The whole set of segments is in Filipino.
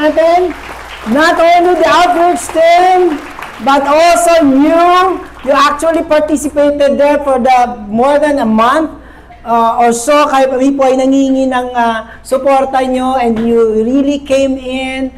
natin, not only the outreach team, but also you actually participated there for more than a month or so. Kaya kami po ay nangingi ng suporta nyo, and you really came in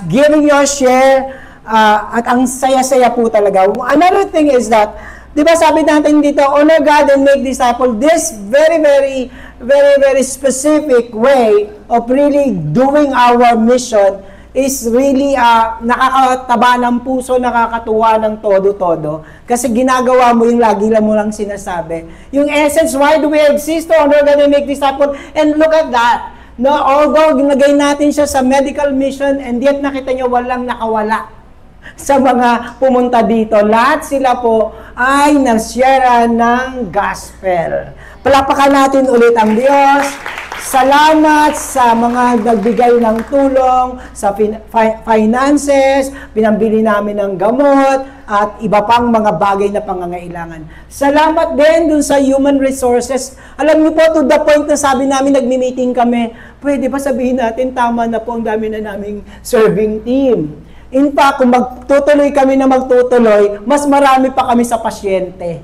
giving your share, at ang saya-saya po talaga. Another thing is that, di ba sabi natin dito, honor God and make disciples, this very, very, very, very specific way of really doing our mission is really nakakataba ng puso, nakakatuwa ng todo-todo. Kasi ginagawa mo yung lagi mo lang sinasabi. Yung essence, why do we exist? To honor God and make disciples. And look at that. No, although ginagay natin siya sa medical mission, and yet nakita nyo walang nakawala sa mga pumunta dito. Lahat sila po ay nag-share ng gospel. Palapakan natin ulit ang Diyos. Salamat sa mga nagbigay ng tulong, sa finances, pinambili namin ng gamot, at iba pang mga bagay na pangangailangan. Salamat din dun sa human resources. Alam niyo po, to the point na sabi namin, nagmi-meeting kami, pwede ba sabihin natin, tama na po, ang dami na naming serving team. In fact, kung magtutuloy kami na magtutuloy, mas marami pa kami sa pasyente.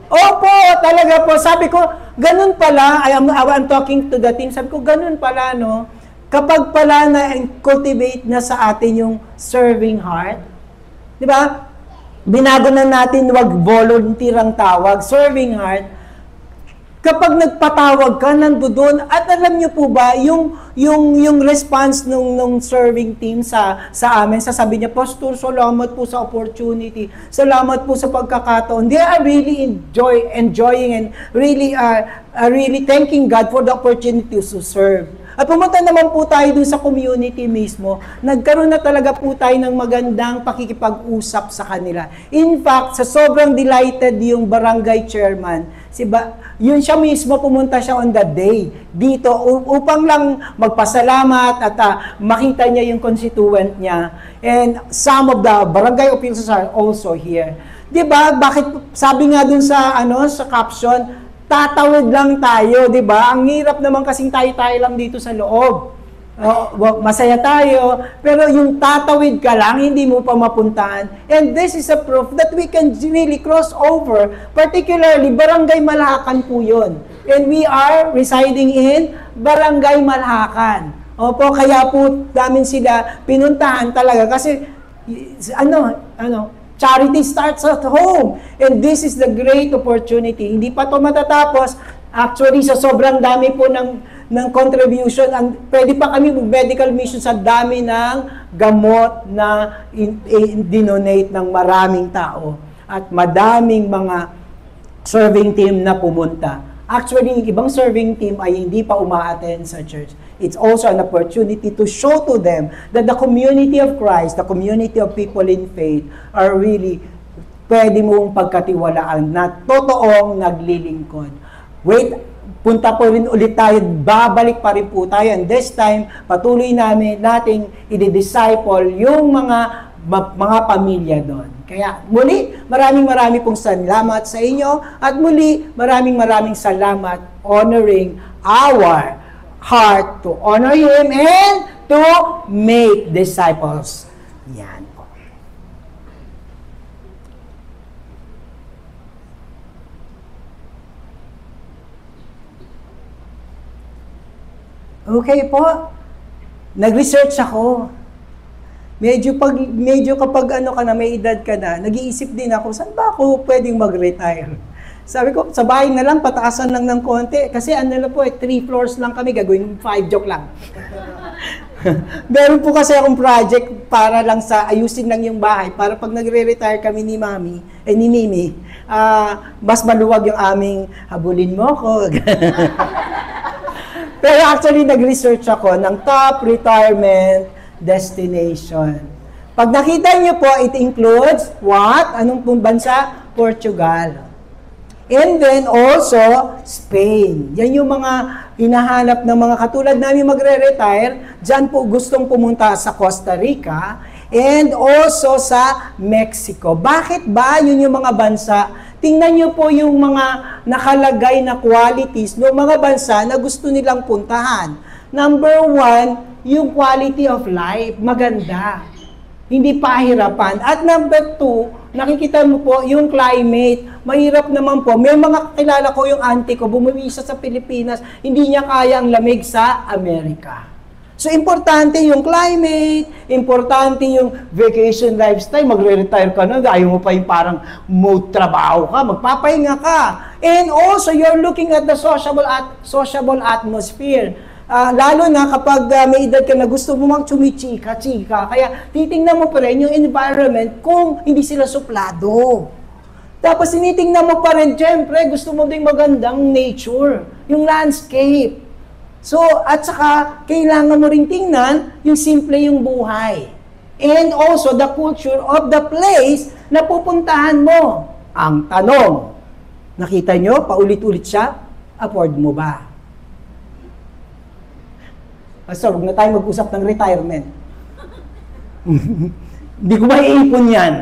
Opo, talaga po. Sabi ko, ganun pala, I'm talking to the team, sabi ko, ganun pala, no? Kapag pala na-cultivate na sa atin yung serving heart, di ba? Binago na natin, wag volunteer ang tawag, serving heart. Kapag nagpatawag ka, nandoon, at alam niyo po ba, yung response nung serving team sa amin, sasabi niya, Pastor, salamat po sa opportunity, salamat po sa pagkakataon. They are really enjoying and really thanking God for the opportunity to serve. At pumunta naman po tayo dun sa community mismo, nagkaroon na talaga po tayo ng magandang pakikipag-usap sa kanila. In fact, sa sobrang delighted yung barangay chairman, yun siya mismo, pumunta siya on that day dito upang lang magpasalamat at makita niya yung constituent niya. And some of the barangay officials are also here. Diba? Bakit sabi nga dun sa caption, tatawid lang tayo, di ba? Ang hirap naman kasing tayo-tayo lang dito sa loob. Masaya tayo, pero yung tatawid ka lang, hindi mo pa mapuntahan. And this is a proof that we can really cross over, particularly Barangay Malahacan po yun. And we are residing in Barangay Malahacan. Opo, kaya po namin sila pinuntahan talaga kasi charity starts at home. And this is the great opportunity. Hindi pa ito matatapos. Actually, sa sobrang dami po ng contribution, pwede pa kami medical mission sa dami ng gamot na dinonate ng maraming tao. At madaming mga serving team na pumunta. Actually, yung ibang serving team ay hindi pa uma-attend sa church. It's also an opportunity to show to them that the community of Christ, the community of people in faith, are really pwede mong pagkatiwalaan na totoong naglilingkod. Wait, punta po rin ulit tayo, babalik pa rin po tayo. And this time, patuloy nating i-disciple yung mga pamilya doon. Kaya muli, maraming pong salamat sa inyo. At muli, maraming salamat honoring our heart to honor Him and to make disciples. Yan po. Okay po. Nag-research ako. Medyo kapag may edad ka na, nag-iisip din ako, saan ba ako pwedeng mag-retire? Sabi ko, sa bahay na lang, pataasan lang ng konti. Kasi 3 floors lang kami, gagawin 5 joke lang. Meron po kasi akong project para lang sa ayusin lang yung bahay, para pag nagre-retire kami ni Mimi, mas maluwag yung aming habulin mo ko. Pero actually, nag-research ako ng top retirement destination. Pag nakita niyo po, it includes what? Anong pong bansa? Portugal. And then also, Spain. Yan yung mga hinahanap ng mga katulad namin magre-retire. Diyan po gustong pumunta sa Costa Rica and also sa Mexico. Bakit ba yun yung mga bansa? Tingnan nyo po yung mga nakalagay na qualities ng mga bansa na gusto nilang puntahan. Number 1, yung quality of life, maganda. Hindi pahirapan. At number 2, nakikita mo po, yung climate, mahirap naman po. May mga kilala ko, yung auntie ko, bumuwi siya sa Pilipinas, hindi niya kaya ang lamig sa Amerika. So, importante yung climate, importante yung vacation lifestyle, magre-retire ka na, ayaw mo pa yung parang mode trabaho ka, magpapahinga ka. And also, you're looking at the sociable atmosphere. Lalo na kapag may edad ka na gusto mo chika. Kaya titingnan mo pa rin yung environment kung hindi sila suplado. Tapos tinitingnan mo pa rin, syempre, gusto mo ding magandang nature, yung landscape. So, at saka, kailangan mo rin tingnan yung simple yung buhay. And also, the culture of the place na pupuntahan mo. Ang tanong, nakita nyo, paulit-ulit siya, afford mo ba? Pastor, huwag na tayo mag-usap ng retirement. Hindi ko maiipon yan.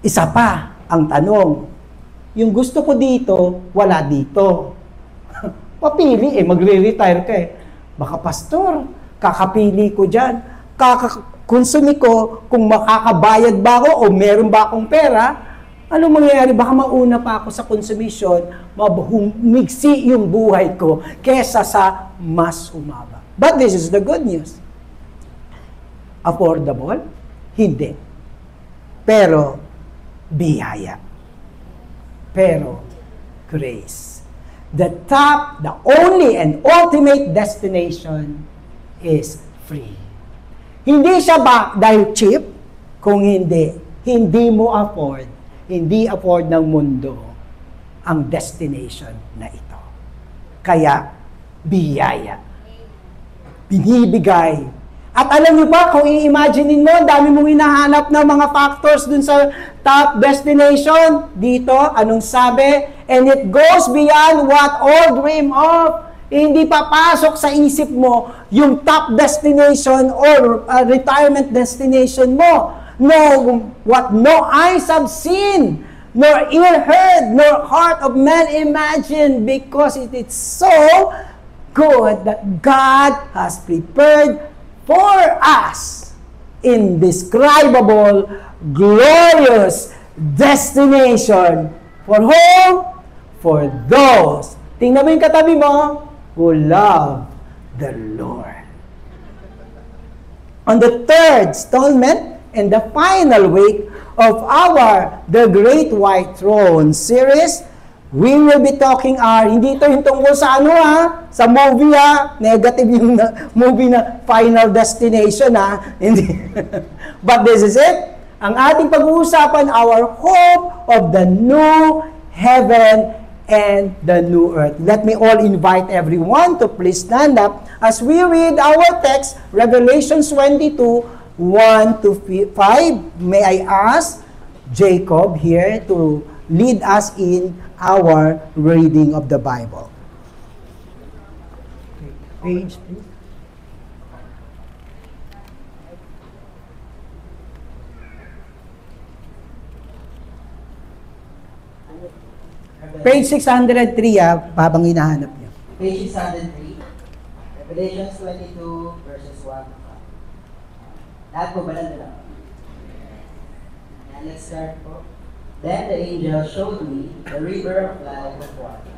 Isa pa, ang tanong, yung gusto ko dito, wala dito. Papili magre-retire ka Baka, Pastor, kakapili ko dyan. Kakakonsumi ko kung makakabayad ba ako o meron ba akong pera. Ano mangyayari? Baka mauna pa ako sa consumption, humigsi yung buhay ko kesa sa mas humaba. But this is the good news. Affordable? Hindi. Pero, biyaya. Pero, grace. The top, the only and ultimate destination is free. Hindi siya ba dahil cheap? Kung hindi mo afford, hindi afford ng mundo ang destination na ito. Kaya, biyaya. Binibigay. At alam niyo ba, kung i-imaginein mo, dami mong hinahanap ng mga factors dun sa top destination. Dito, anong sabi? And it goes beyond what all dream of. Hindi papasok sa isip mo yung top destination or retirement destination mo. No, what no eyes have seen, nor ear heard, nor heart of man imagined, because it is so good that God has prepared for us indescribable, glorious destination. For whom? For those. Tingnan mo yung katabi mo, who love the Lord. On the third installment, and the final week of our The Great White Throne series, we will be talking hindi ito yung tungkol sa sa movie negative yung movie na Final Destination hindi. But this is it. Ang ating pag-uusapan, our hope of the new heaven and the new earth. Let me all invite everyone to please stand up as we read our text, Revelation 22, 1 to 5. May I ask Jacob here to lead us in our reading of the Bible. Page, please. Page 603, habang hinahanap niyo. Page 603, Revelation 22, verses 1 to 5. Lahat po, balanda lang. And let's start po. Then the angel showed me the river of life of water,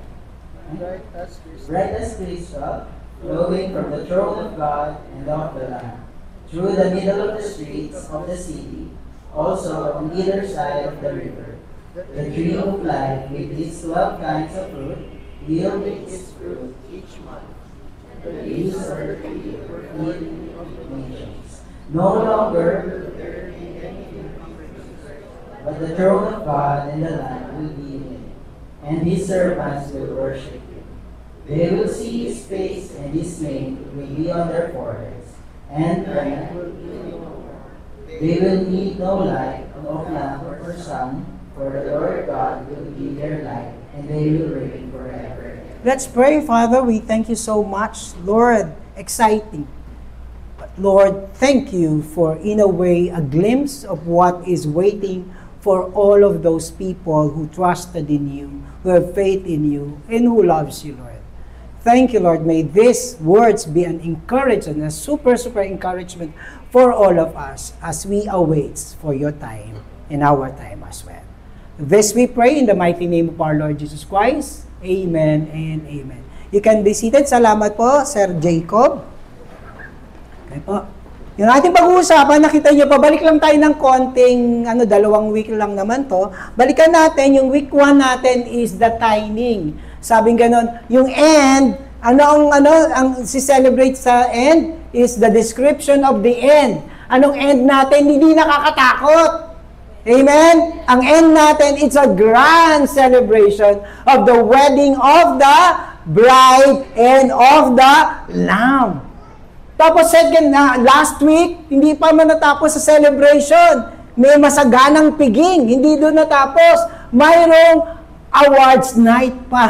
bright as crystal, flowing from the throne of God and of the Lamb, through the middle of the streets of the city, also on either side of the river. The tree of life with its 12 kinds of fruit, yielding its fruit each month. The leaves of the tree were healing of nations. No longer will there be anything but the throne of God and the Lamb will be in it, and his servants will worship him. They will see his face, and his name will be on their foreheads, and night will be no more. They will need no light of lamp or sun, for the Lord God will be their light, and they will reign forever. Let's pray. Father, we thank you so much. Lord, exciting. Lord, thank you for, in a way, a glimpse of what is waiting for all of those people who trusted in you, who have faith in you, and who loves you, Lord. Thank you, Lord. May these words be an encouragement, a super, super encouragement for all of us as we await for your time and our time as well. This we pray in the mighty name of our Lord Jesus Christ. Amen and amen. You can be seated. Salamat po, Sir Jacob. Okay po. Yung ating pag-uusapan, nakita nyo, pabalik lang tayo ng konting, 2 week lang naman to. Balikan natin, yung week 1 natin is the timing. Sabing ganon, yung end, ang si-celebrate sa end is the description of the end. Anong end natin? Hindi nakakatakot. Amen? Ang end natin, it's a grand celebration of the wedding of the bride and of the Lamb. Tapos last week, hindi pa man natapos sa celebration. May masaganang piging, hindi doon natapos. Mayroong awards night pa.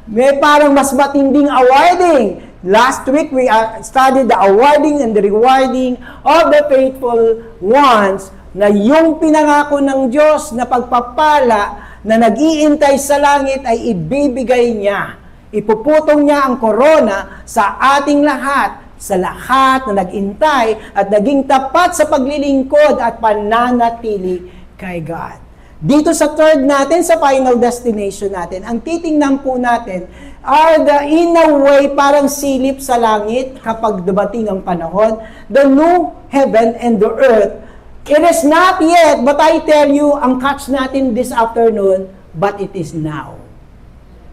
May parang mas matinding awarding. Last week, we studied the awarding and the rewarding of the faithful ones na yung pinangako ng Diyos na pagpapala na nag-iintay sa langit ay ibibigay niya. Ipuputong niya ang korona sa ating lahat, sa lahat na nag-intay at naging tapat sa paglilingkod at pananatili kay God. Dito sa third natin, sa final destination natin, ang titingnan po natin are in a way, parang silip sa langit kapag dumating ang panahon, the new heaven and the earth. It is not yet, but I tell you, ang catch natin this afternoon, but it is now.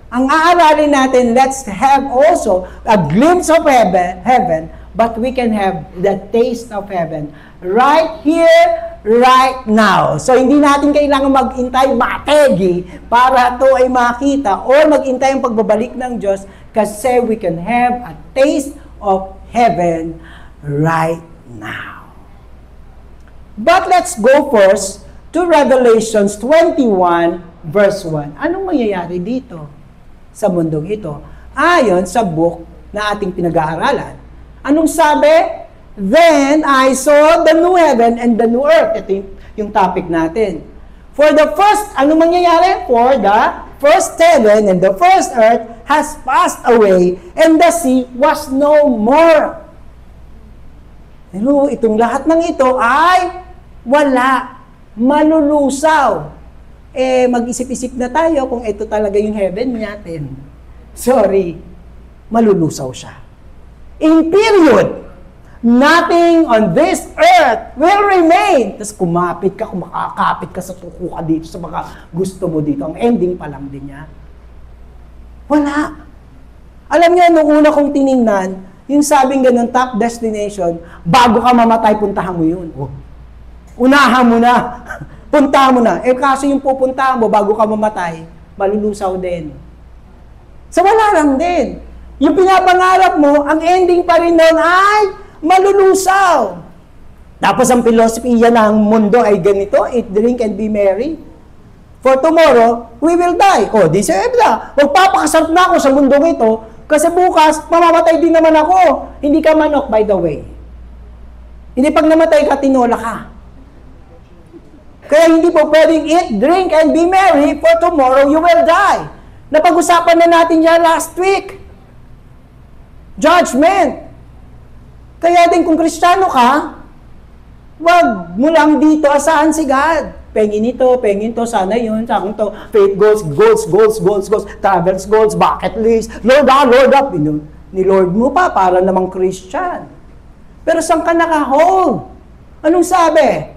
Ang aaralin natin, let's have also a glimpse of heaven, but we can have the taste of heaven right here, right now. So, hindi natin kailangan mag-intay mategi para ito ay makita or mag-intay ang pagbabalik ng Diyos kasi we can have a taste of heaven right now. But let's go first to Revelations 21 verse 1. Anong mangyayari dito sa mundong ito? Ayon sa book na ating pinag-aaralan. Anong sabi? Then I saw the new heaven and the new earth. Ito yung topic natin. For the first, anong mangyayari? For the first heaven and the first earth has passed away and the sea was no more. Itong lahat ng ito ay wala, malulusaw. Mag-isip-isip na tayo kung ito talaga yung heaven natin. Sorry, malulusaw siya. In period, nothing on this earth will remain. Tapos kumapit ka, kung makakapit ka sa tuko ka dito, sa mga gusto mo dito. Ang ending pa lang din niya. Wala. Alam niyo, nung una kong tiningnan, yung sabing ganun, top destination, bago ka mamatay, puntahan mo yun. Unahan mo na. Punta mo na. Kaso yung pupuntahan mo bago ka mamatay, malulusaw din. So wala lang din. Yung pinapangarap mo, ang ending pa rin doon ay malulusaw. Tapos ang filosofiya ng mundo ay ganito, eat, drink, and be merry. For tomorrow, we will die. Deserve na. Magpapakasarap na ako sa mundong ito kasi bukas, mamamatay din naman ako. Hindi ka manok, by the way. Hindi pag namatay ka, tinola ka. Kaya hindi po pwedeng eat, drink, and be merry, for tomorrow you will die. Napag-usapan na natin yan last week. Judgment. Kaya din kung Kristiyano ka, wag mo lang dito asahan si God. Pengin ito, pengin to, sana yun, sakong to, faith goals, travels goals, bucket list, Lord up. Ni Lord mo pa, para namang Christian. Pero saan ka naka-hold? Anong sabi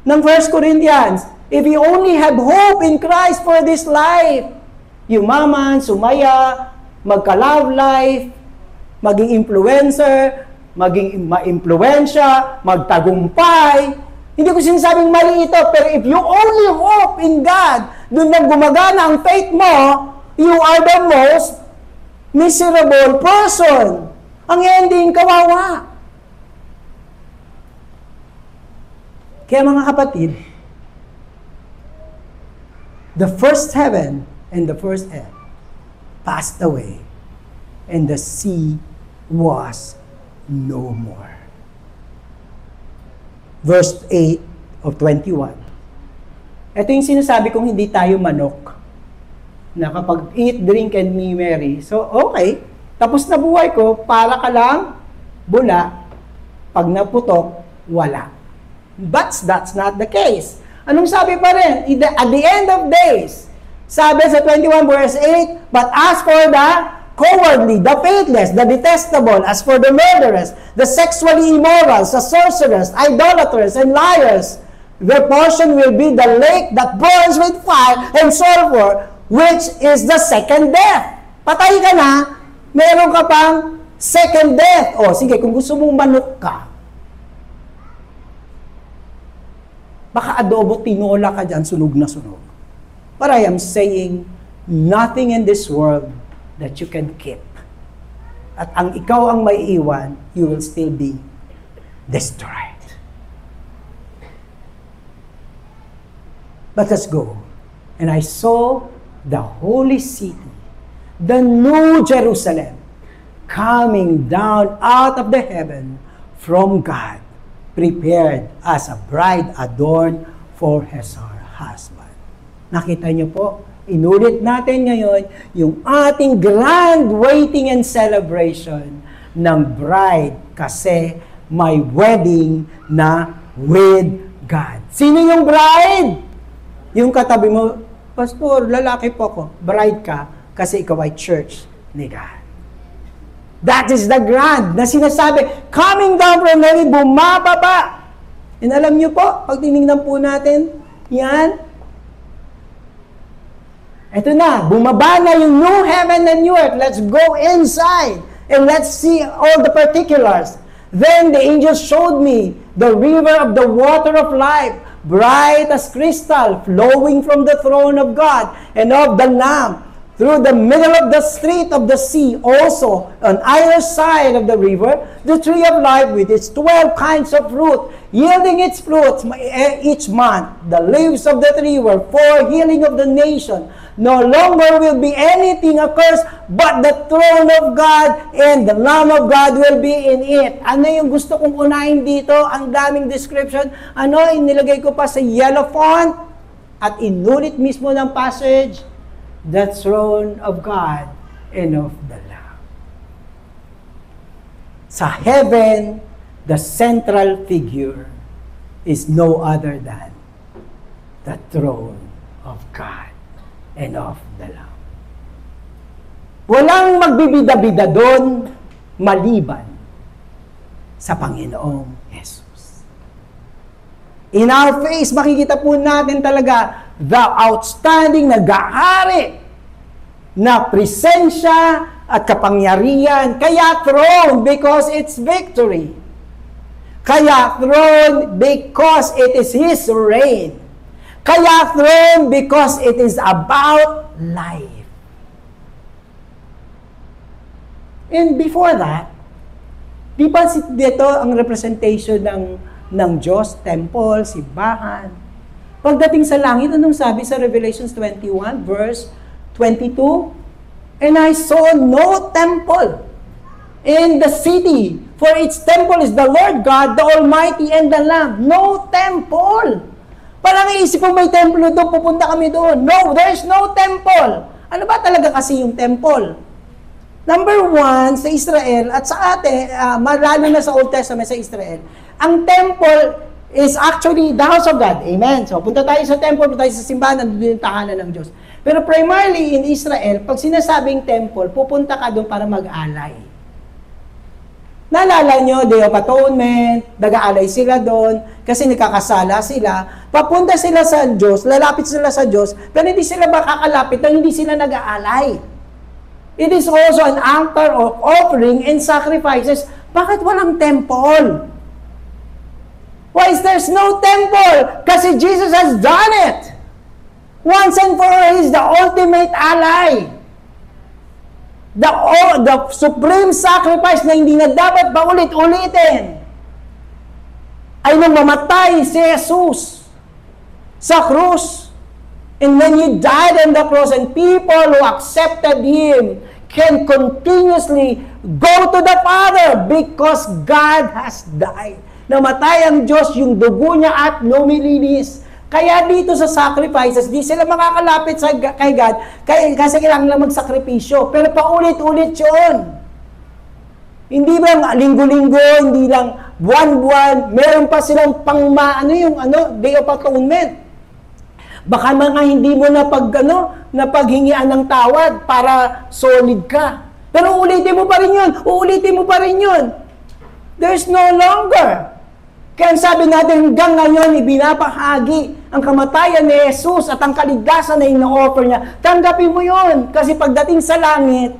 ng 1 Corinthians? If you only have hope in Christ for this life, yumaman, sumaya, magka-love life, maging influencer, maging ma-impluensya, magtagumpay. Hindi ko sinasabing mali ito, pero if you only hope in God, doon lang gumagana ang faith mo, you are the most miserable person. Ang ending, kawawa. Kaya mga kapatid, the first heaven and the first earth passed away, and the sea was no more. Verse 8 of 21. Ito yung sinasabi kong hindi tayo manok. na kapag eat, drink, and be merry. So, okay. Tapos na buhay ko, para ka lang bula. Pag naputok, wala. But that's not the case. Anong sabi pa rin? At the end of days, sabi sa 21 verse 8, but as for the cowardly, the faithless, the detestable, as for the murderers, the sexually immoral, the sorcerers, idolaters, and liars, their portion will be the lake that burns with fire and sulfur, which is the second death. Patay ka na, meron ka pang second death. O, sige, kung gusto mong manok ka, baka adobo tinola ka dyan, sunog na sunog. But I am saying, nothing in this world that you can keep. At ang ikaw ang may iwan, you will still be destroyed. But let's go. And I saw the holy city, the new Jerusalem, coming down out of the heaven from God, prepared as a bride adorned for her husband. Nakita niyo po, inulit natin ngayon yung ating grand waiting and celebration ng bride kasi may wedding na with God. Sino yung bride? Yung katabi mo, Pastor, lalaki po ako. Bride ka kasi ikaw ay church ni God. That is the grand na sinasabi, coming down from heaven, bumababa. And alam niyo po, pag tinignan po natin, yan, ito na, bumaba na yung new heaven and new earth. Let's go inside and let's see all the particulars. Then the angel showed me the river of the water of life, bright as crystal, flowing from the throne of God and of the Lamb, through the middle of the street of the sea. Also, on either side of the river, the tree of life with its 12 kinds of fruit, yielding its fruits each month. The leaves of the tree were for healing of the nation. No longer will be anything accursed, but the throne of God and the Lamb of God will be in it. Ano yung gusto kong unahin dito? Ang daming description. Ano, inilagay ko pa sa yellow font at inulit mismo ng passage, the throne of God and of the Lamb. Sa heaven, the central figure is no other than the throne of God and of the Lamb. Walang magbibida-bida doon maliban sa Panginoong Jesus. In our face, makikita po natin talaga the outstanding nag-aari na presensya at kapangyarihan. Kaya throne because it's victory. Kaya throne because it is His reign. Kaya throne because it is about life. And before that, di ba dito ang representation ng Diyos, temple, simbahan. Pagdating sa langit, anong sabi sa Revelations 21, verse 22? And I saw no temple in the city, for its temple is the Lord God, the Almighty, and the Lamb. No temple. Parang iisip mo may templo doon, pupunta kami doon. No, there's no temple. Ano ba talaga kasi yung temple? Number one, sa Israel, at sa atin, lalo na sa Old Testament sa Israel, ang temple is actually the house of God. Amen. So, punta tayo sa temple, punta tayo sa simbahan, nandun yung tahanan ng Diyos. Pero primarily in Israel, pag sinasabing temple, pupunta ka doon para mag-alay. Naalala nyo, Day of Atonement, nag-aalay sila doon, kasi nakakasala sila, papunta sila sa Diyos, lalapit sila sa Diyos, pero hindi sila makakalapit nang hindi sila nag-aalay. It is also an altar of offering and sacrifices. Bakit walang temple? Why is there's no temple? Kasi Jesus has done it. Once and for all, He's the ultimate ally. The supreme sacrifice na hindi na dapat paulit-ulitin ay nung mamatay si Jesus sa krus. And when He died on the cross, and people who accepted Him can continuously go to the Father because God has died. Namatay ang Diyos, yung dugo niya at lumilinis Kaya dito sa sacrifices, di sila makakalapit kay God kasi kailangan lang magsakripisyo. Pero paulit-ulit yun. Hindi ba linggo-linggo, hindi lang buwan-buwan, meron pa silang Day of Atonement. Baka mga hindi mo napaghingian ng tawad para solid ka. Pero uulitin mo pa rin yun. There's no longer. Kaya sabi natin, hanggang ngayon, ibinapahagi ang kamatayan ni Jesus at ang kaligtasan na ino-offer niya. Tanggapin mo yun. Kasi pagdating sa langit,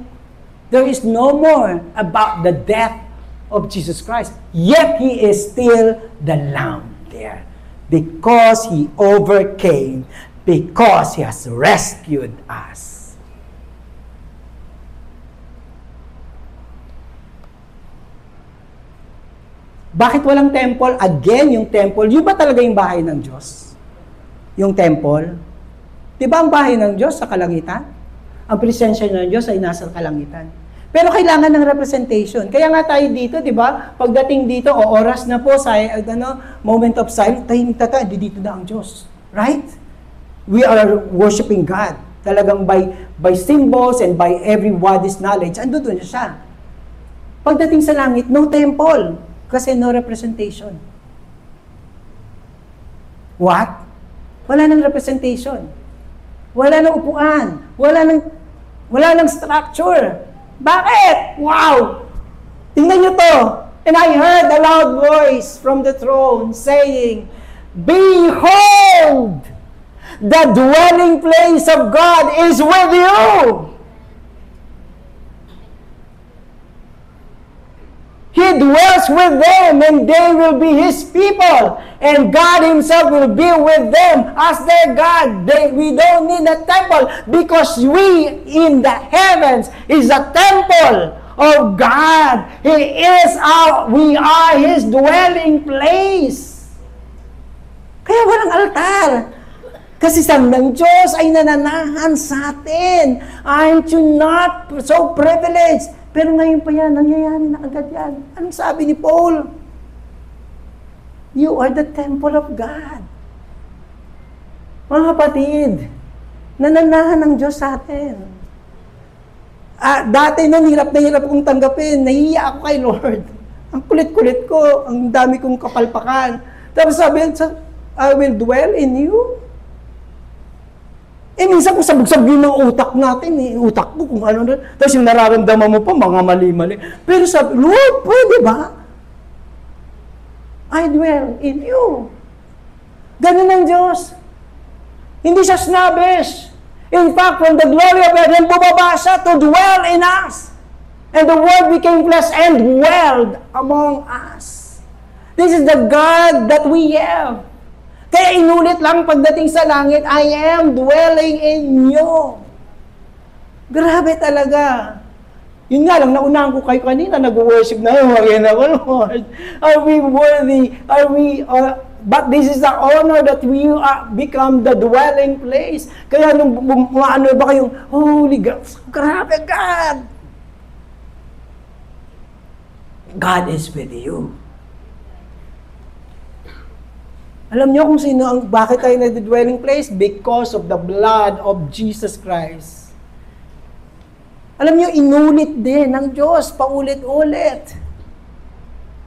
there is no more about the death of Jesus Christ. Yet, He is still the Lamb there. Because He overcame. Because He has rescued us. Bakit walang temple? Again, yung temple, yun ba talaga yung bahay ng Diyos? Yung temple? Di ba ang bahay ng Diyos sa kalangitan? Ang presensya ng Diyos ay nasa kalangitan. Pero kailangan ng representation. Kaya nga tayo dito, di ba? Pagdating dito, oras na po sa moment of silence, tayo dito na ang Diyos. Right? We are worshiping God. Talagang by symbols and by everybody's knowledge, ando doon siya. Pagdating sa langit, no temple. Kasi no representation. What? Wala nang representation. Wala nang upuan. Wala nang structure. Bakit? Wow! Tingnan nyo to. And I heard a loud voice from the throne saying, Behold! The dwelling place of God is with you! He dwells with them, and they will be His people. And God Himself will be with them as their God. We don't need a temple because we in the heavens is a temple of God. We are His dwelling place. Kaya walang altar. Kasi sang ng Diyos ay nananahan sa atin. Aren't you not so privileged? Pero ngayon pa yan, nangyayari na agad yan. Anong sabi ni Paul? You are the temple of God. Mga kapatid, nananahan ng Diyos sa atin. Dati nun, hirap kong tanggapin. Nahiya ako kay Lord. Ang kulit-kulit ko, ang dami kong kapalpakan. Tapos sabi, I will dwell in you. Minsan kung sabog-sabog yung utak natin, utak ko kung ano na. Tapos yung nararamdaman mo pa, mga mali-mali. Pero sabi, Lord, pwede ba? I dwell in you. Ganun ang Diyos. Hindi siya snobbish. In fact, from the glory of heaven, bumaba siya to dwell in us. And the Word became flesh and dwelled among us. This is the God that we have. Kaya inulit lang pagdating sa langit, I am dwelling in you. Grabe talaga. Yun nga lang, naunahan ko kayo kanina, nag-worship na yun, Lord. Are we worthy? But this is the honor that we become the dwelling place. Kaya nung ano ba kayong, Holy God, grabe God. God is with you. Alam niyo kung bakit tayo na the dwelling place? Because of the blood of Jesus Christ. Alam niyo, inulit din ng Diyos, paulit-ulit.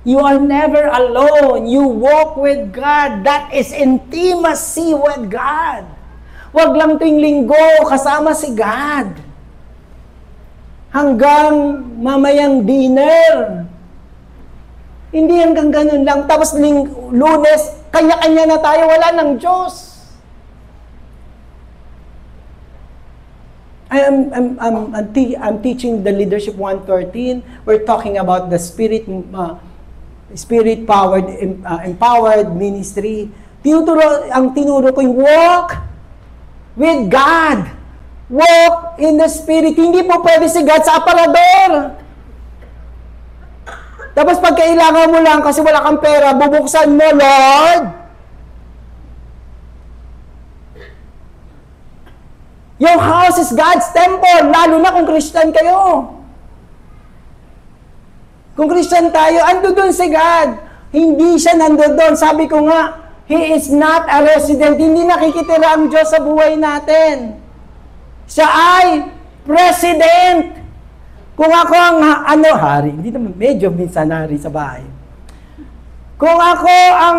You are never alone. You walk with God. That is intimacy with God. Huwag lang tuwing linggo kasama si God. Hanggang mamayang dinner. Hindi hanggang ganun lang. Tapos Lunes, kanya-kanya na tayo, wala ng Diyos. I'm teaching the Leadership 113. We're talking about the Spirit-powered, empowered ministry. Ang tinuro ko yung walk with God. Walk in the Spirit. Hindi po pwede si God sa aparador. Tapos pag kailangan mo lang kasi wala kang pera, bubuksan mo, Lord. Your house is God's temple, lalo na kung Christian kayo. Kung Christian tayo, ando doon si God. Hindi siya nando doon. Sabi ko nga, He is not a resident. Hindi nakikitira ang Diyos sa buhay natin. Siya ay president. Kung ako ang hari, hindi naman medyo minsan hari sa bahay. Kung ako ang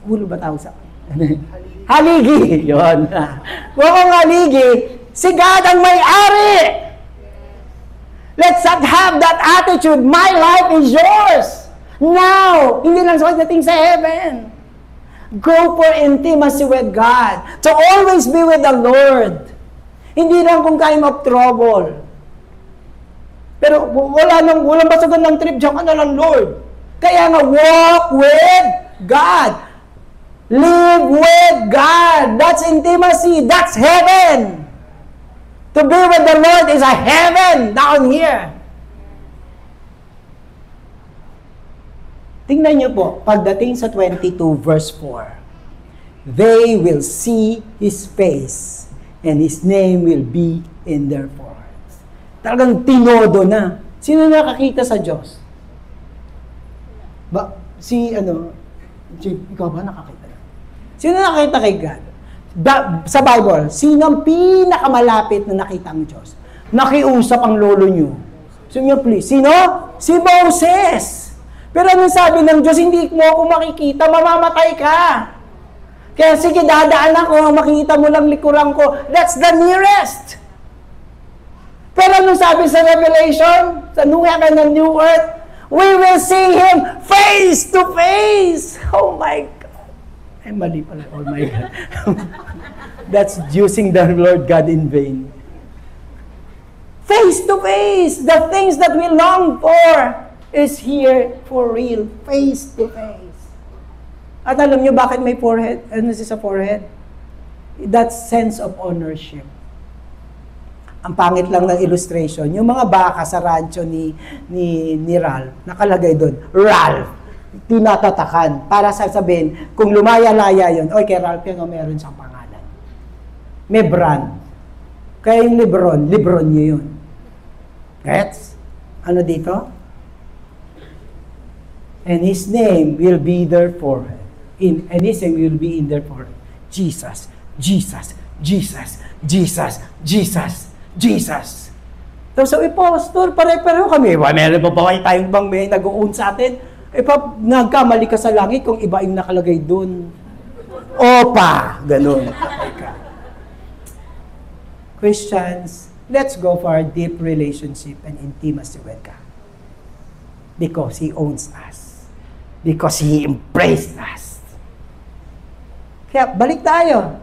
ulo ba tawag sa haligi, yun. Kung ako ang haligi, si God ang may-ari. Let's not have that attitude. My life is yours. Now, hindi lang sa dating sa heaven. Go for intimacy with God. To always be with the Lord. Hindi lang kung time of trouble. Pero walang basagan ng trip, diyan ka na lang, Lord. Kaya nga, walk with God. Live with God. That's intimacy. That's heaven. To be with the Lord is a heaven down here. Tingnan niyo po, pagdating sa 22 verse 4, they will see His face, and His name will be in their foreheads. Talagang tinodo na. Sino nakakita sa Diyos? Ikaw ba nakakita? Sino nakakita kay God? Sa Bible, sino ang pinakamalapit na nakita ang Diyos? Nakiusap ang lolo nyo. Sino? Si Moses. Pero anong sabi ng Diyos, hindi mo ako makikita, mamamatay ka. Kaya sige, dadaan ako, makikita mo lang likuran ko. That's the nearest. Pero anong sabi sa Revelation, sa New Heaven and New Earth, we will see Him face to face. Oh my God. Ay, mali pala. Oh my God. That's using the Lord God in vain. Face to face. The things that we long for is here for real. Face to face. At alam niyo bakit may forehead? Ano sa forehead? That sense of ownership. Ang pangit lang ng illustration. Yung mga baka sa rancho ni Ralph, nakalagay doon, Ralph. Tinatatakan para sasabihin, kung lumaya-laya yun, oy, kay Ralph yan, meron siyang pangalan. May brand. Kaya yung Lebron nyo yun. Gets? Ano dito? And His name will be their forehead. And His name will be in their forehead. Jesus, Jesus, Jesus, Jesus, Jesus, Jesus. So, Pastor, pare-pareho kami. Meron pa ba tayong bang may nag-uun sa atin? Nagkamali ka sa langit kung iba yung nakalagay dun. Opa! Ganun. Christians, let's go for a deep relationship and intimacy with God. Because He owns us. Because He embraced us. Kaya, balik tayo.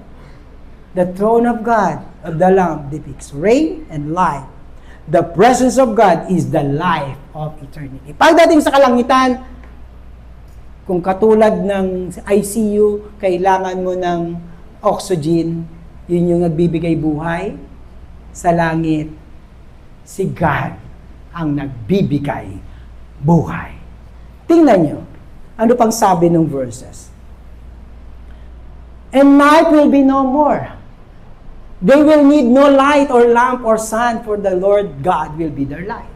The throne of God, of the Lamb, depicts reign and life. The presence of God is the life of eternity. Pagdating sa kalangitan, kung katulad ng ICU, kailangan mo ng oxygen, yun yung nagbibigay buhay. Sa langit, si God ang nagbibigay buhay. Tingnan nyo, ano pang sabi ng verses? And night will be no more. They will need no light or lamp or sun, for the Lord God will be their light.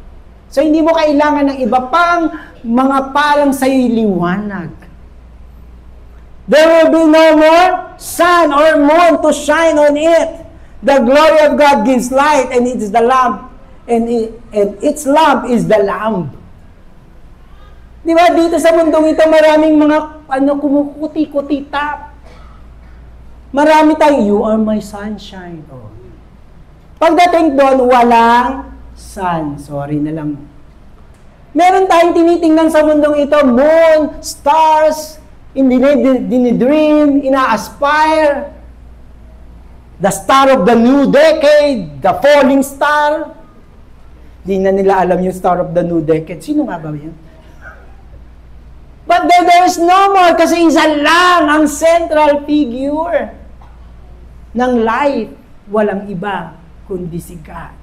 So, hindi mo kailangan ng iba pang mga palang sa'yo'y liwanag. There will be no more sun or moon to shine on it. The glory of God gives light, and it is the lamp, and its lamp is the lamb. Di ba, dito sa mundong ito, maraming mga kumukuti-kutitap. Marami tayong, you are my sunshine. Oh. Pagdating doon, walang sun. Sorry na lang. Meron tayong tinitingnan sa mundong ito, moon, stars, dinidream, ina-aspire, the star of the new decade, the falling star. Di na nila alam yung star of the new decade. Sino nga ba yan? But there is no more kasi isa lang ang central figure ng life. Walang iba kundi si God.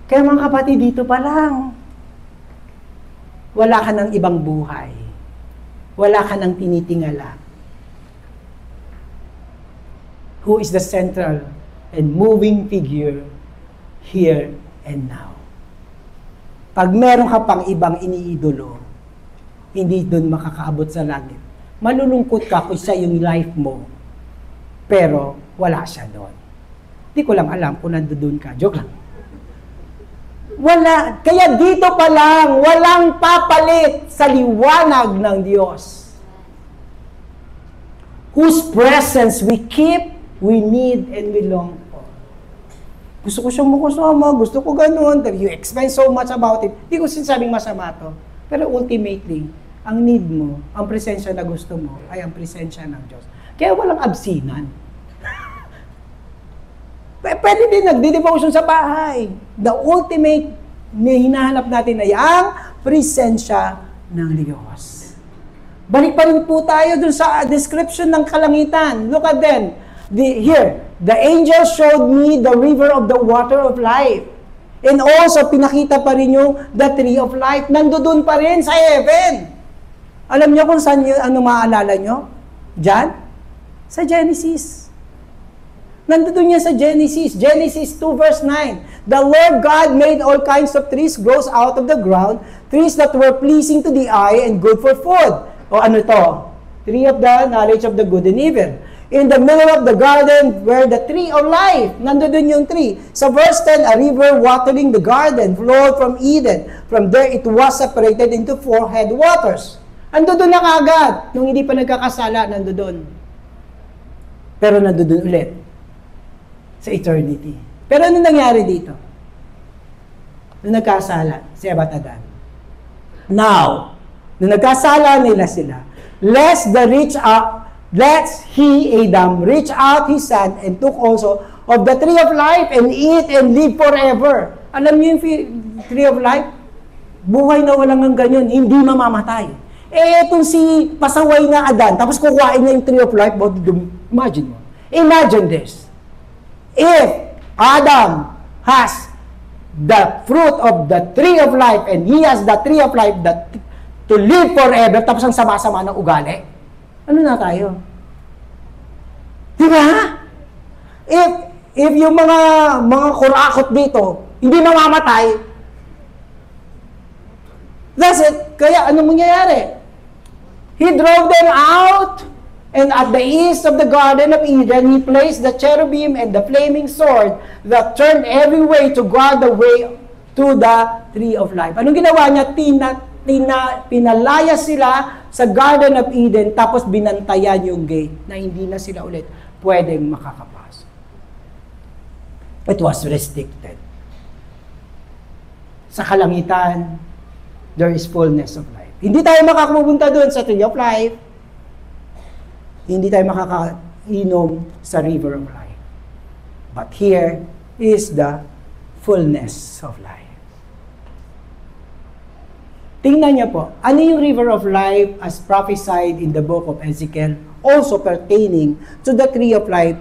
Kaya mga kapatid, dito pa lang, wala ka ng ibang buhay. Wala ka ng tinitingala. Who is the central and moving figure here and now. Pag meron ka pang ibang iniidolo, hindi doon makakaabot sa langit. malulungkot ka kung sa yung life mo, pero wala siya doon. Di ko lang alam kung nandoon ka. Joke lang. Wala. Kaya dito pa lang, walang papalit sa liwanag ng Diyos. Whose presence we keep, we need, and we long for. Gusto ko siyang makasama, gusto ko ganun, you explain so much about it. Hindi ko sinasabing masama to. Pero ultimately, ang need mo, ang presensya na gusto mo, ay ang presensya ng Diyos. Kaya walang absinan. Pwede din nagdi-devotion sa bahay. The ultimate na hinahanap natin ay ang presensya ng Diyos. Balik pa rin po tayo dun sa description ng kalangitan. Look at them. Here, the angel showed me the river of the water of life. And also, pinakita pa rin yung the tree of life. Nandoon pa rin sa heaven. Alam niyo kung saan yun, ano maaalala nyo? Diyan? Sa Genesis. Nandoon yan sa Genesis. Genesis 2 verse 9. The Lord God made all kinds of trees grows out of the ground, trees that were pleasing to the eye and good for food. O ano to? Tree of the knowledge of the good and evil. In the middle of the garden were the tree of life. Nandoon yung tree. Sa verse 10, a river watering the garden flowed from Eden. From there, it was separated into 4 headwaters. Nandoon na kaagad. Nung hindi pa nagkakasala, nandoon. Pero nandoon ulit. Sa eternity. Pero ano nangyari dito? Nung nagkasala, si Eva at Adan. Now, nung nagkasala nila sila, lest he, Adam, reach out his hand and took also of the tree of life and eat and live forever. Alam niyo yung tree of life? Buhay na walang ang ganyan, hindi mamamatay. Etong si pasaway na Adan, tapos kukuhain niya yung tree of life, imagine mo. Imagine this. If Adam has the fruit of the tree of life and he has the tree of life that to live forever, tapos ang sama-sama ng ugali, ano na tayo? Di ba? If yung mga kurakot dito, hindi mamamatay, that's it. Kaya ano mangyayari? He drove them out. And at the east of the Garden of Eden, he placed the cherubim and the flaming sword that turned every way to guard the way to the tree of life. Anong ginawa niya? Pinalaya sila sa Garden of Eden, tapos binantayan yung gate na hindi na sila ulit pwedeng makakapasok. It was restricted. Sa kalangitan, there is fullness of life. Hindi tayo makakapunta doon sa tree of life. Hindi tayo makakainom sa river of life. But here is the fullness of life. Tingnan niyo po, ano yung river of life as prophesied in the book of Ezekiel, also pertaining to the tree of life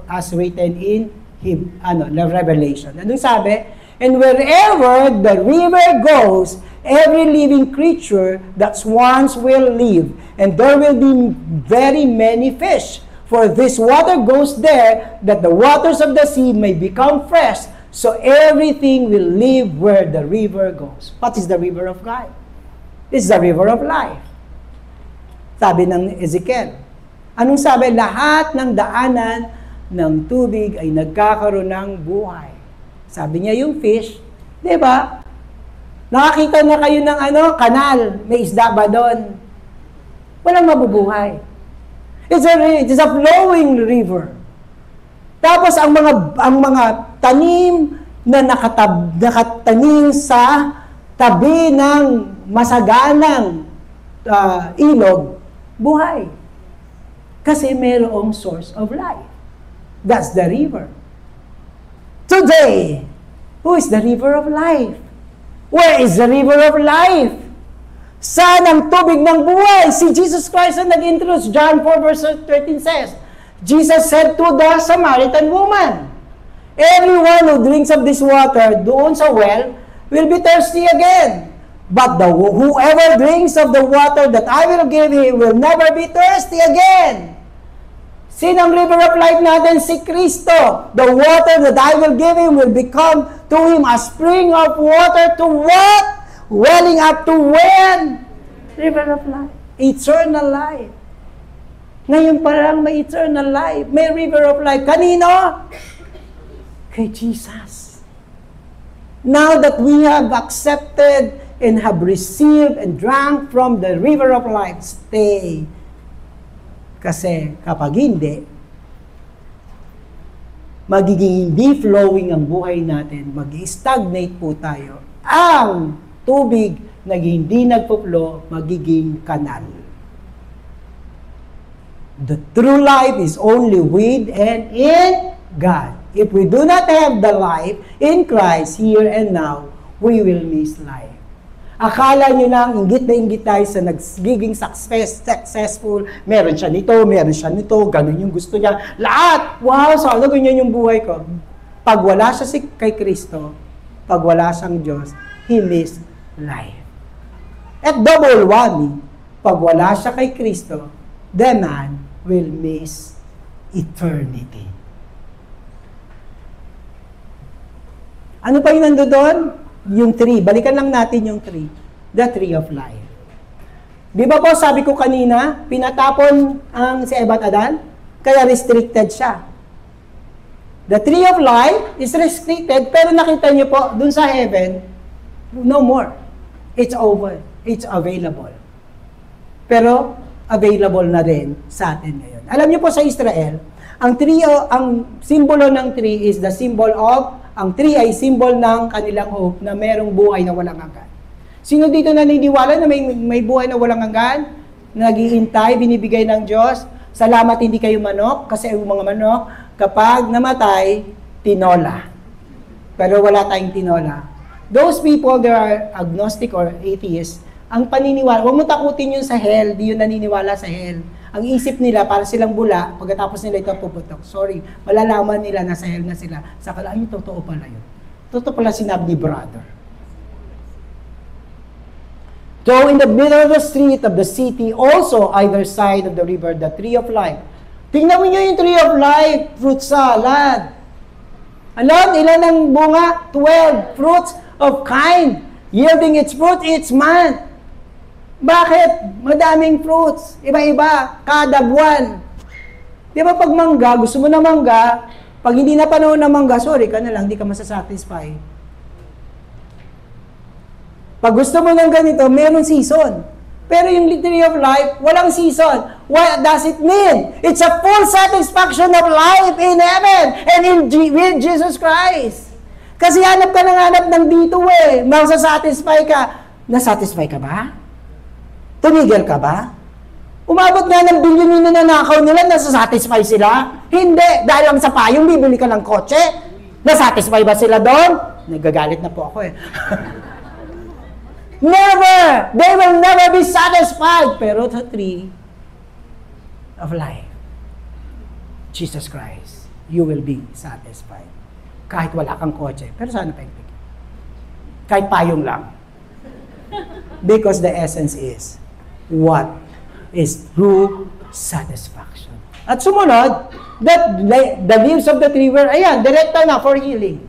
as written in the Revelation. Anong sabi? And wherever the river goes, every living creature that once will live, and there will be very many fish. For this water goes there, that the waters of the sea may become fresh, so everything will live where the river goes. What is the river of God? This is the river of life. Sabi ng Ezekiel. Anong sabi? Lahat ng daanan ng tubig ay nagkakaroon ng buhay. Sabi niya yung fish, di ba? Nakakita na kayo ng kanal, may isda ba doon? Walang mabubuhay. It's a flowing river. Tapos ang mga tanim na nakatanim sa tabi ng masaganang ilog, buhay. Kasi mayroong source of life. That's the river. Today, who is the river of life? Where is the river of life? Saan ang tubig ng buhay? Si Jesus Christ ang nag-introduce. John 4 verse 13 says, Jesus said to the Samaritan woman, everyone who drinks of this water doon sa well will be thirsty again. But whoever drinks of the water that I will give him will never be thirsty again. Sinang river of life natin? Si Kristo. The water that I will give him will become to him a spring of water to what? Welling up to when? River of life. Eternal life. Ngayon pa lang may eternal life, may river of life. Kanino? Kay Jesus. Now that we have accepted and have received and drank from the river of life, stay. Kasi kapag hindi, magiging hindi flowing ang buhay natin, mag-stagnate po tayo. Ang tubig na hindi nagpo-flow, magiging kanal. The true life is only with and in God. If we do not have the life in Christ here and now, we will miss life. Akala nyo lang, inggit na inggit tayo sa nagiging successful. Meron siya nito, ganun yung gusto niya. Lahat! Wow, sana ganyan yung buhay ko. Pag wala siya kay Kristo, pag wala siyang Diyos, he missed life. At double whammy, pag wala siya kay Kristo, the man will miss eternity. Ano pa yung nandoon? Yung tree. Balikan lang natin yung tree. The tree of life. Di ba po, sabi ko kanina, pinatapon ang si Eva at Adan, kaya restricted siya. The tree of life is restricted, pero nakita niyo po, dun sa heaven, no more. It's over. It's available. Pero, available na rin sa atin ngayon. Alam niyo po sa Israel, ang simbolo ng tree is the symbol of, ang tree ay symbol ng kanilang hope na merong buhay na walang hanggan. Sino dito naniniwala na may buhay na walang hanggan? Naghihintay, binibigay ng Diyos. Salamat hindi kayo manok, kasi yung mga manok, kapag namatay, tinola. Pero wala tayong tinola. Those people, they are agnostic or atheists. Ang paniniwala, huwag mo takutin yun sa hell, di yun naniniwala sa hell. Ang isip nila, para silang bula, pagkatapos nila ito puputok. Sorry, malalaman nila na sa hell na sila. Saka lang, totoo pala yun. Totoo pala sinabi ni brother. So in the middle of the street of the city, also either side of the river, the tree of life. Tingnan mo nyo yung tree of life, fruit salad. Alam, ilan ang bunga? 12 fruits of kind, yielding its fruit each month. Bakit? Madaming fruits. Iba-iba. Kada buwan. Di ba pag mangga, gusto mo na mangga, pag hindi na panahon na mangga, sorry ka na lang, hindi ka masasatisfy. Pag gusto mo ng ganito, meron season. Pero yung tree of life, walang season. What does it mean? It's a full satisfaction of life in heaven and with Jesus Christ. Kasi hanap ka ng hanap ng dito eh. Masasatisfy ka. Nasatisfy ka ba? Tumigil ka ba? Umabot nga ng bilyon yung nanakaw nila, nasasatisfy sila? Hindi. Dahil lang sa payong, bibili ka ng kotse. Nasatisfy ba sila doon? Nagagalit na po ako eh. Never! They will never be satisfied. Pero the tree of life, Jesus Christ, you will be satisfied. Kahit wala kang kotse. Pero sana pa yung kahit payong lang. Because the essence is, what is true satisfaction. At sumunod, that the leaves of the tree were, ayan, direkta na for healing.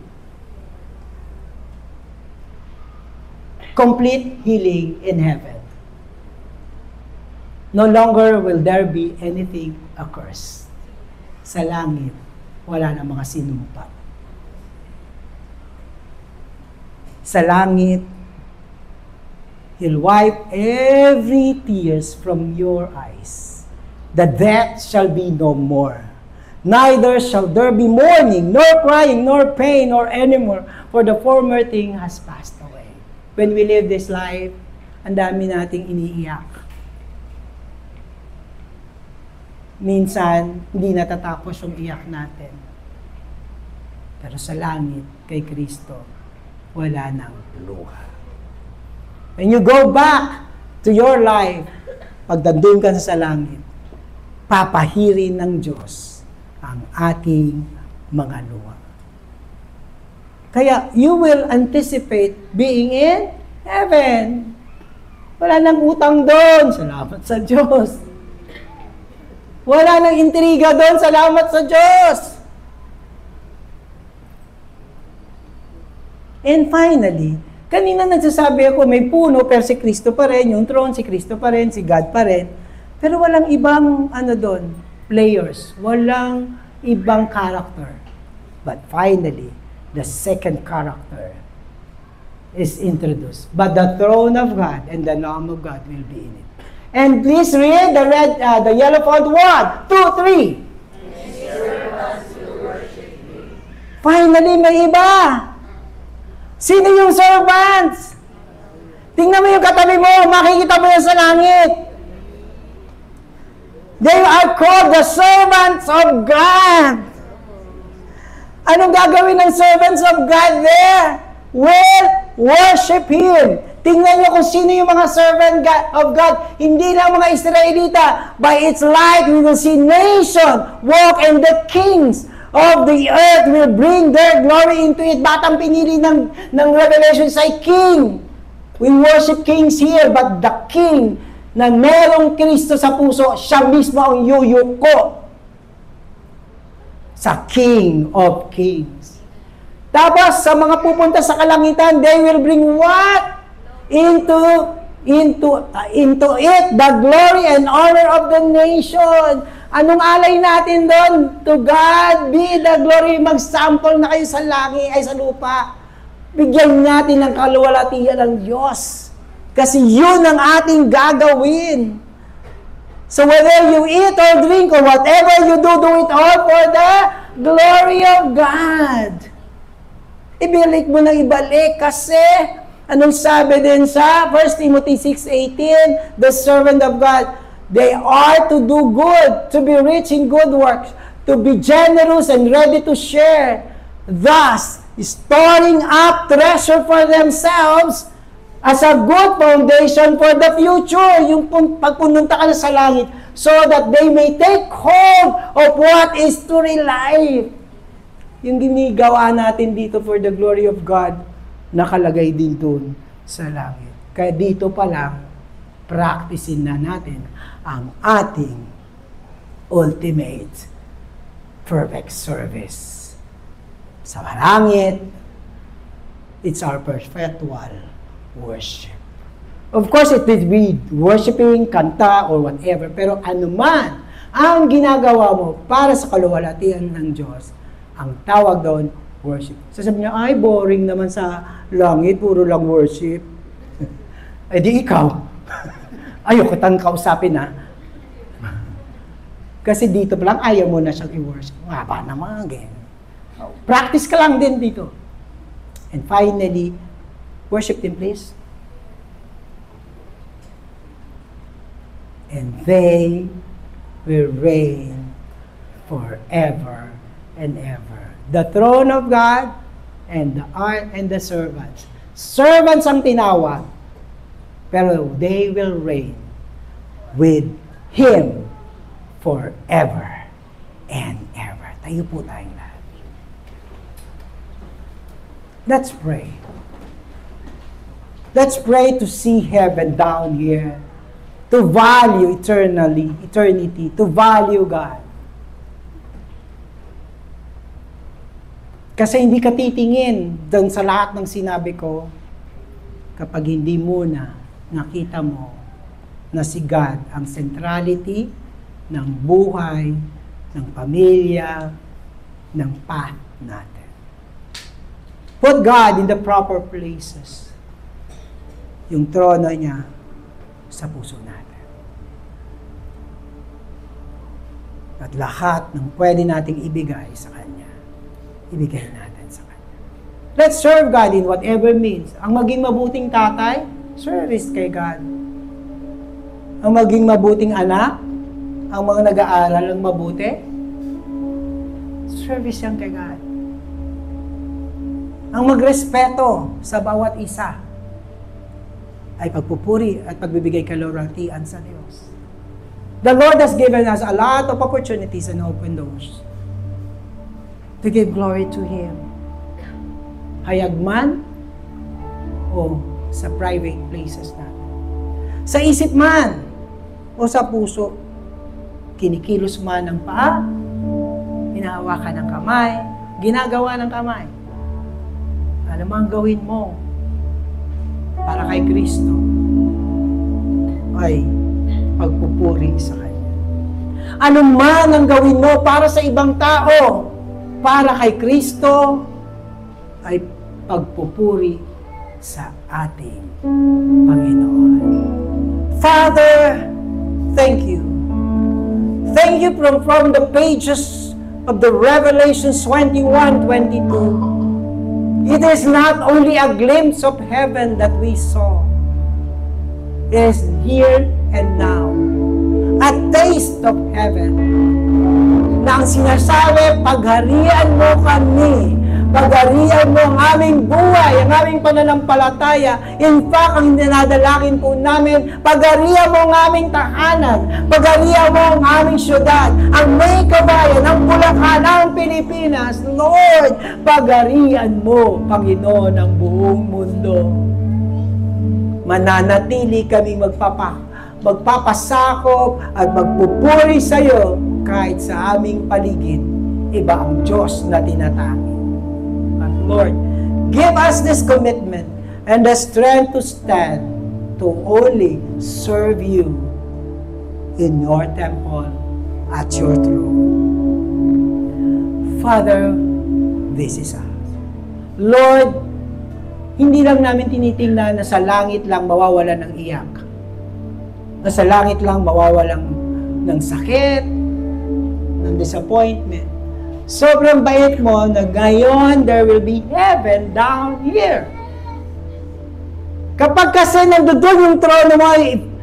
Complete healing in heaven. No longer will there be anything accursed. Sa langit, wala na mga sinumpa. Sa langit, He'll wipe every tears from your eyes. The death shall be no more. Neither shall there be mourning, nor crying, nor pain, nor anymore, for the former thing has passed away. When we live this life, ang dami nating iniiyak. Minsan, hindi natatapos yung iyak natin. Pero sa langit, kay Kristo, wala nang luha. When you go back to your life, pag dandun ka sa langit, papahirin ng Diyos ang ating mga luha. Kaya, you will anticipate being in heaven. Wala nang utang doon. Salamat sa Diyos. Wala nang intriga doon. Salamat sa Diyos. And finally, kanina nagsasabi ako, may puno, pero si Kristo pa rin, yung throne, si Kristo pa rin, si God pa rin. Pero walang ibang, doon, players. Walang ibang character. But finally, the second character is introduced. But the throne of God and the Lamb of God will be in it. And please read the yellow font. 1, 2, 3. Finally, may iba. Sino yung servants? Tingnan mo yung katabi mo, makikita mo yan sa langit. They are called the servants of God. Anong gagawin ng servants of God there? Well, worship Him. Tingnan niyo kung sino yung mga servant of God. Hindi lang mga Israelita. By its light, we will see nation walk, and the kings of the earth will bring their glory into it. Batang pinili ng Revelation say king. We worship kings here, but the king na merong Kristo sa puso, siya mismo ang yuyuko sa King of Kings. Tapos, sa mga pupunta sa kalangitan, they will bring what? Into it, the glory and honor of the nation. Anong alay natin doon? To God be the glory. Mag-sample na kayo sa langit, ay sa lupa. Bigyan natin ng kaluwalhatian ng Diyos. Kasi yun ang ating gagawin. So whether you eat or drink or whatever you do, do it all for the glory of God. Ibalik mo na ibalik kasi anong sabi din sa 1 Timothy 6:18, the servant of God, they are to do good, to be rich in good works, to be generous and ready to share, thus storing up treasure for themselves as a good foundation for the future. Yung pagpununta ka na sa langit, so that they may take hold of what is to real life. Yung ginigawa natin dito for the glory of God, nakalagay din dun sa langit. Kaya dito pa lang, practicein na natin ang ating ultimate perfect service. Sa langit, it's our perpetual worship. Of course, it is with worshiping, kanta, or whatever. Pero anuman ang ginagawa mo para sa kaluwalhatian ng Diyos, ang tawag doon, worship. Sasabihin niya, ay, boring naman sa langit, puro lang worship. Eh di ikaw. Ayoko tang kausapin na. Kasi dito pa lang, ayaw mo na siyang i-worship. Maba naman, ganyan. Practice ka lang din dito. And finally, worship Him, please. And they will reign forever and ever. The throne of God and the art and the servants. Servants ang tinawag, pero they will reign with Him forever and ever. Tayo po tayong lahat. Let's pray. Let's pray to see heaven down here, to value eternity, to value God. Kasi hindi ka titingin doon sa lahat ng sinabi ko kapag hindi muna nakita mo na si God ang centrality ng buhay, ng pamilya, ng path natin. Put God in the proper places. Yung trono niya sa puso natin. At lahat ng pwede nating ibigay sa Kanya, ibigay natin sa Kanya. Let's serve God in whatever means. Ang maging mabuting tatay, service kay God. Ang maging mabuting anak, ang mga nag-aaral ng mabuti, service yan kay God. Ang magrespeto sa bawat isa ay pagpupuri at pagbibigay kaluwalhatian sa Diyos. The Lord has given us a lot of opportunities and open doors to give glory to Him. Hayag man o sa private places natin. Sa isip man o sa puso, kinikilos man ng paa, hinahawakan ng kamay, ginagawa ng kamay. Ano mang gawin mo para kay Kristo ay pagpupuri sa Kanya. Ano man ang gawin mo para sa ibang tao, para kay Kristo, ay pagpupuri sa ating Panginoon. Father, thank you. Thank you from the pages of the Revelations 21:22. It is not only a glimpse of heaven that we saw. It is here and now. A taste of heaven. Na ang sinasabi, pagharian mo kami. Pagharian mo ang aming buhay, ang aming pananampalataya. In fact, ang dinadalangin po namin, pagharian mo ang aming tahanan, pagharian mo ang aming syudad, ang may kabayan, ang Bulacan, ang Pilipinas. Lord, pagharian mo, Panginoon, ang buong mundo. Mananatili kaming magpapasakop at magpupuri sa iyo kahit sa aming paligid. Iba ang Diyos na tinatanggi. But Lord, give us this commitment and the strength to stand to only serve you in your temple at your throne. Father, this is us. Lord, hindi lang namin tinitingnan na sa langit lang mawawalan ng iyak. Na sa langit lang mawawalan ng sakit, ng disappointment. Sobrang bait mo na ngayon there will be heaven down here. Kapag kasi nandoon yung trono mo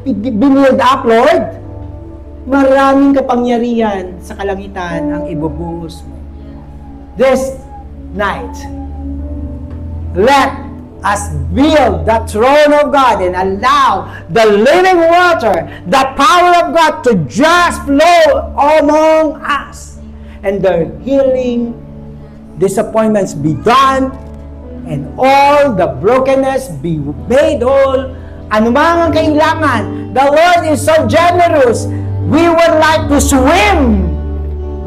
binild up, Lord, maraming kapangyarihan sa kalangitan ang ibubuhos mo. This night, let us build the throne of God and allow the living water, the power of God to just flow among us. And the healing, disappointments be done, and all the brokenness be made whole. Ano man ang kailangan, the Lord is so generous. We would like to swim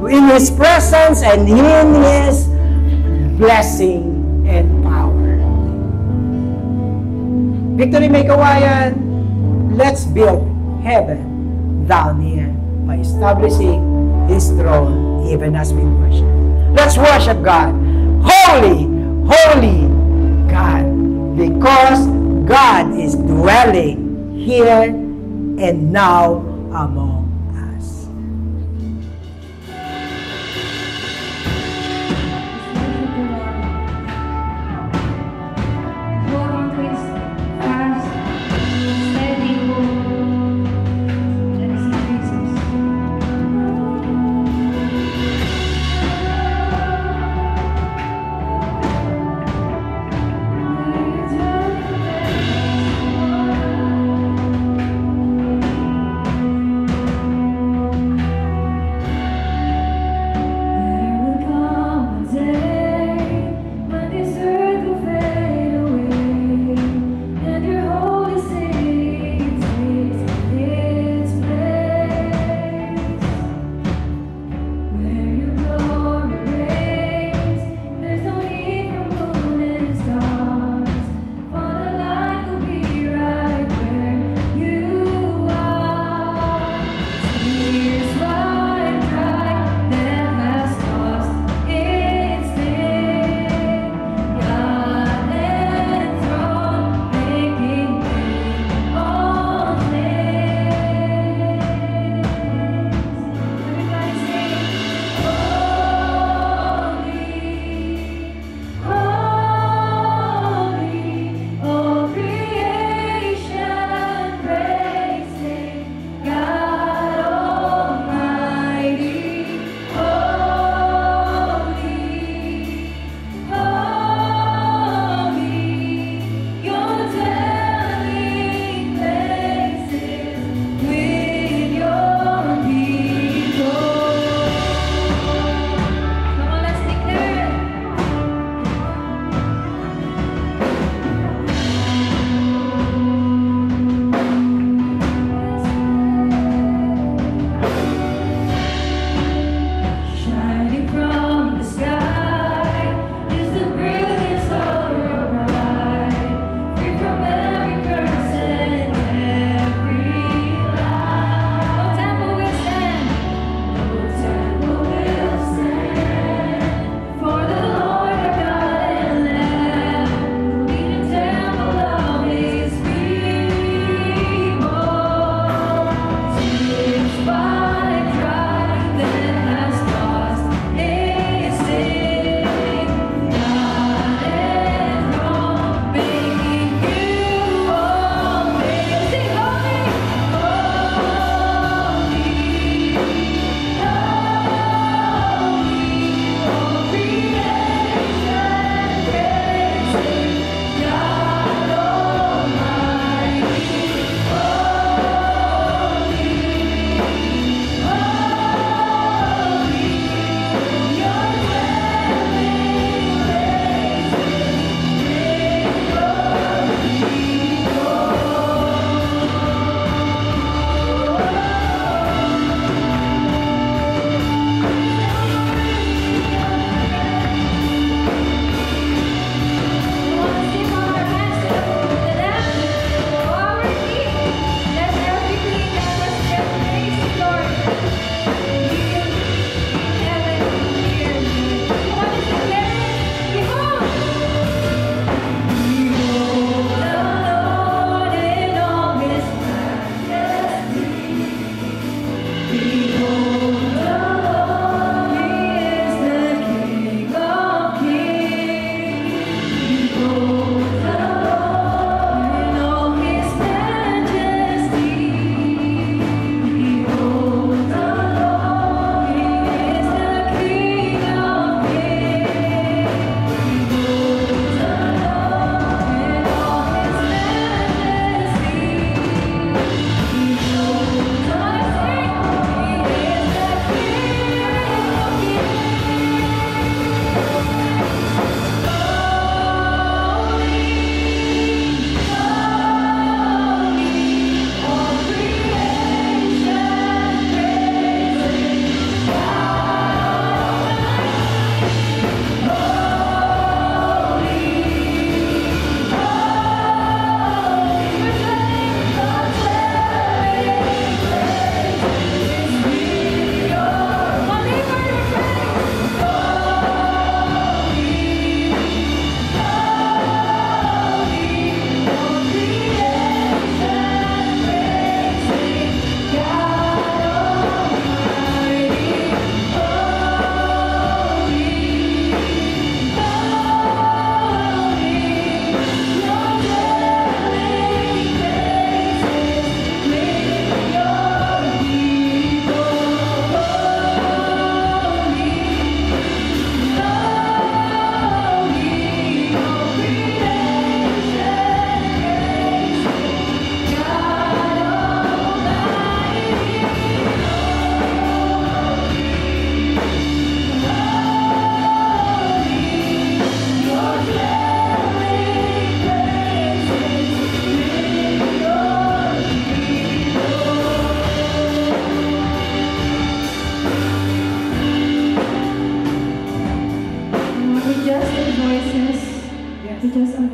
in His presence and in His blessing and power. Victory May Kawayan, let's build heaven down here by establishing His throne even as we worship. Let's worship God. Holy, holy God. Because God is dwelling here and now among us.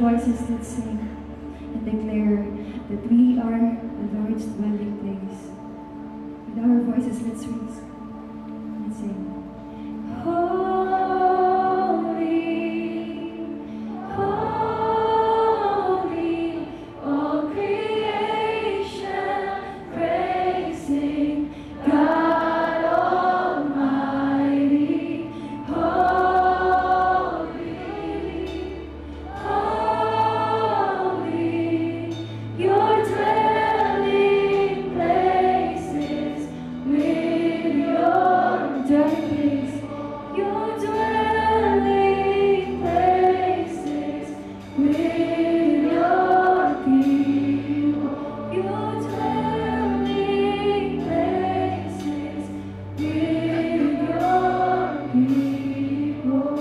voices, let's sing and declare that we are the Lord's dwelling place. With our voices, let's raise and sing. Holy, holy, all creation praising God Almighty. Holy, your dwelling places with your dwelling place, your dwelling places with your people, your dwelling places with your people.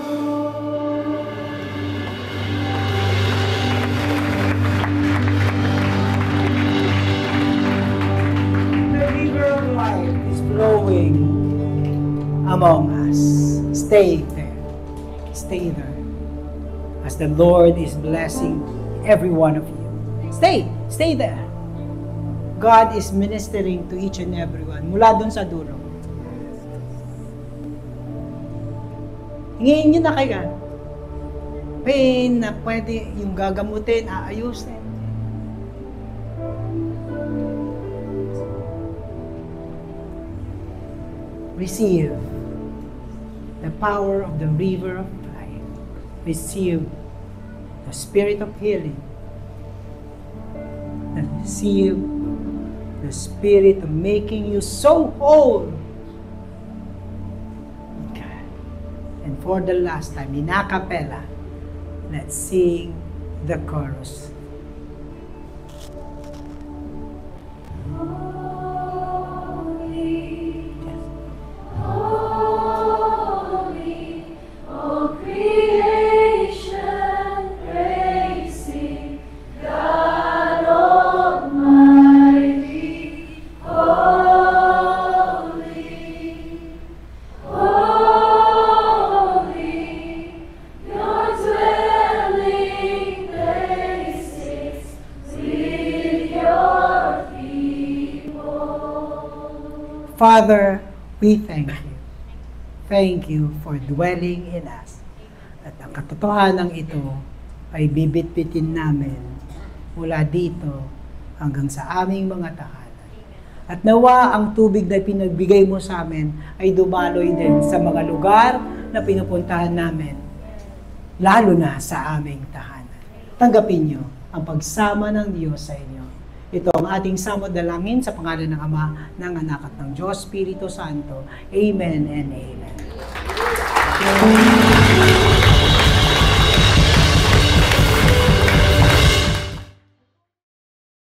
The river of life is flowing among us. Stay there. Stay there. As the Lord is blessing every one of you. Stay. Stay there. God is ministering to each and every one. Mula dun sa dulo. Hingin nyo na kay God. Pain na pwede yung gagamutin, aayusin. Receive the power of the river of life. Receive the spirit of healing. And receive the spirit of making you so whole. Okay. And for the last time, in a cappella, let's sing the chorus. Holy, all creation praising God Almighty. Holy, holy, your dwelling places with your people. Father, we thank you. Thank you for dwelling in us. At ang katotohanan ito ay bibit-bitin namin mula dito hanggang sa aming mga tahanan. At nawa ang tubig na pinagbigay mo sa amin ay dumaloy din sa mga lugar na pinupuntahan namin, lalo na sa aming tahanan. Tanggapin niyo ang pagsama ng Diyos sa inyo. Ito ang ating samot dalangin sa pangalan ng Ama, ng Anak at ng Diyos Espiritu Santo. Amen and amen.